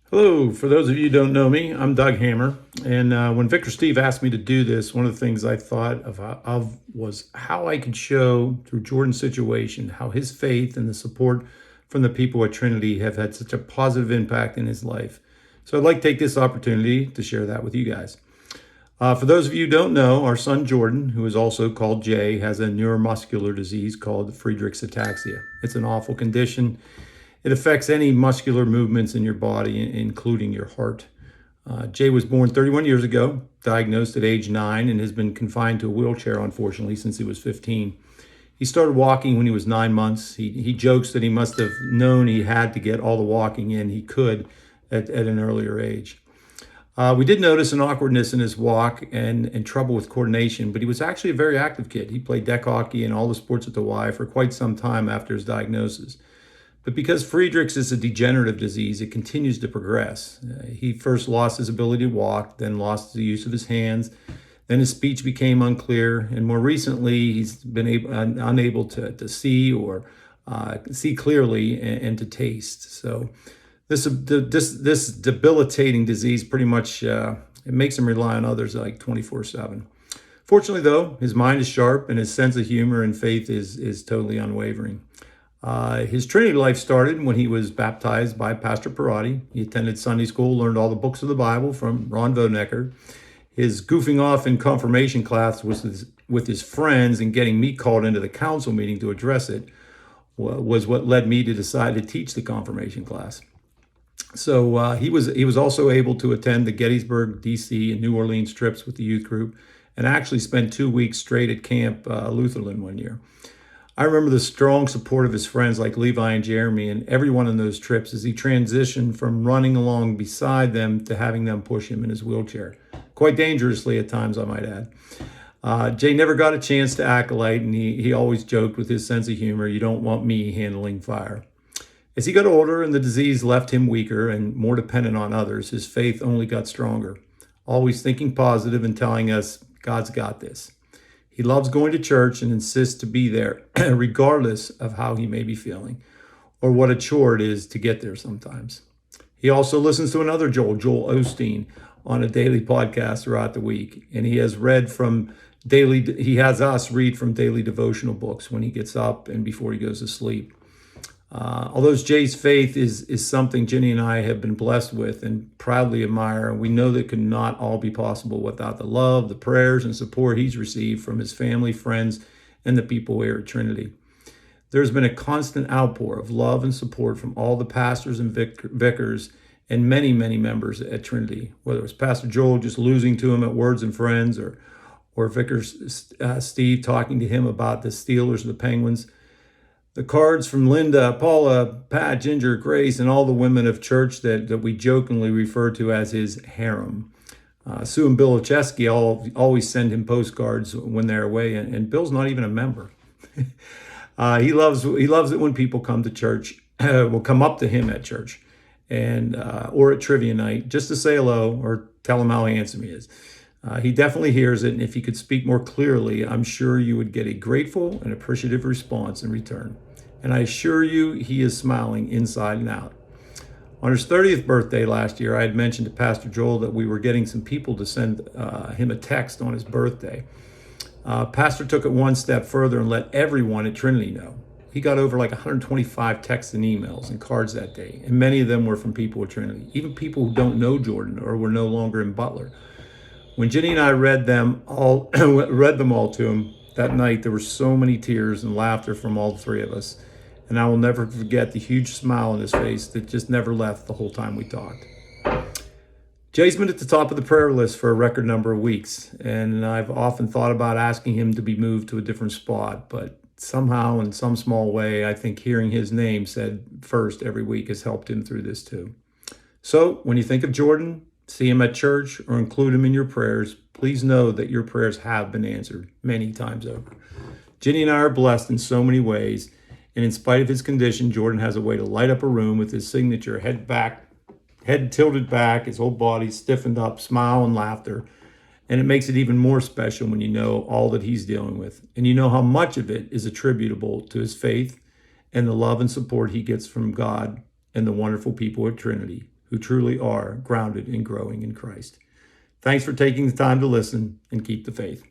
Hello, for those of you who don't know me, I'm Doug Hammer. And when Victor Steve asked me to do this, one of the things I thought of was how I could show through Jordan's situation how his faith and the support from the people at Trinity have had such a positive impact in his life. So I'd like to take this opportunity to share that with you guys. For those of you who don't know, our son Jordan, who is also called Jay, has a neuromuscular disease called Friedreich's ataxia. It's an awful condition. It affects any muscular movements in your body, including your heart. Jay was born 31 years ago, diagnosed at age 9, and has been confined to a wheelchair, unfortunately, since he was 15. He started walking when he was 9 months. He jokes that he must have known he had to get all the walking in he could at an earlier age. We did notice an awkwardness in his walk and trouble with coordination, but he was actually a very active kid. He played deck hockey and all the sports at the Y for quite some time after his diagnosis. But because Friedreich's is a degenerative disease, it continues to progress. He first lost his ability to walk, then lost the use of his hands, then his speech became unclear, and more recently, he's been unable to see or see clearly and to taste. So this debilitating disease pretty much it makes him rely on others like 24/7. Fortunately, though, his mind is sharp and his sense of humor and faith is totally unwavering. His Trinity life started when he was baptized by Pastor Parati. He attended Sunday school, learned all the books of the Bible from Ron Vonecker. His goofing off in confirmation class with his friends and getting me called into the council meeting to address it was what led me to decide to teach the confirmation class. So he was also able to attend the Gettysburg, D.C., and New Orleans trips with the youth group, and actually spent 2 weeks straight at Camp Lutherland one year. I remember the strong support of his friends like Levi and Jeremy and everyone on those trips as he transitioned from running along beside them to having them push him in his wheelchair. Quite dangerously at times, I might add. Jay never got a chance to acolyte, and he always joked with his sense of humor, "You don't want me handling fire." As he got older and the disease left him weaker and more dependent on others, his faith only got stronger, always thinking positive and telling us, God's got this. He loves going to church and insists to be there, regardless of how he may be feeling, or what a chore it is to get there sometimes. He also listens to another Joel Osteen, on a daily podcast throughout the week, and he has us read from daily devotional books when he gets up and before he goes to sleep. Although Jay's faith is something Jenny and I have been blessed with and proudly admire, we know that could not all be possible without the love, the prayers, and support he's received from his family, friends, and the people here at Trinity. There's been a constant outpour of love and support from all the pastors and vicars and many, many members at Trinity, whether it was Pastor Joel just losing to him at Words and Friends or Vicar Steve talking to him about the Steelers or the Penguins. The cards from Linda, Paula, Pat, Ginger, Grace, and all the women of church that we jokingly refer to as his harem. Sue and Bill Ocheski always send him postcards when they're away, and Bill's not even a member. He loves it when people come to church, will come up to him at church, and or at trivia night just to say hello or tell him how handsome he is. He definitely hears it, and if he could speak more clearly, I'm sure you would get a grateful and appreciative response in return. And I assure you, he is smiling inside and out. On his 30th birthday last year, I had mentioned to Pastor Joel that we were getting some people to send him a text on his birthday. Pastor took it one step further and let everyone at Trinity know. He got over like 125 texts and emails and cards that day, and many of them were from people at Trinity, even people who don't know Jordan or were no longer in Butler. When Jenny and I read them all to him that night, there were so many tears and laughter from all three of us. And I will never forget the huge smile on his face that just never left the whole time we talked. Jay's been at the top of the prayer list for a record number of weeks, and I've often thought about asking him to be moved to a different spot, but somehow, in some small way, I think hearing his name said first every week has helped him through this too. So when you think of Jordan, see him at church, or include him in your prayers, please know that your prayers have been answered many times over. Jenny and I are blessed in so many ways, and in spite of his condition, Jordan has a way to light up a room with his signature, head tilted back, his whole body stiffened up, smile and laughter. And it makes it even more special when you know all that he's dealing with, and you know how much of it is attributable to his faith and the love and support he gets from God and the wonderful people at Trinity who truly are grounded and growing in Christ. Thanks for taking the time to listen, and keep the faith.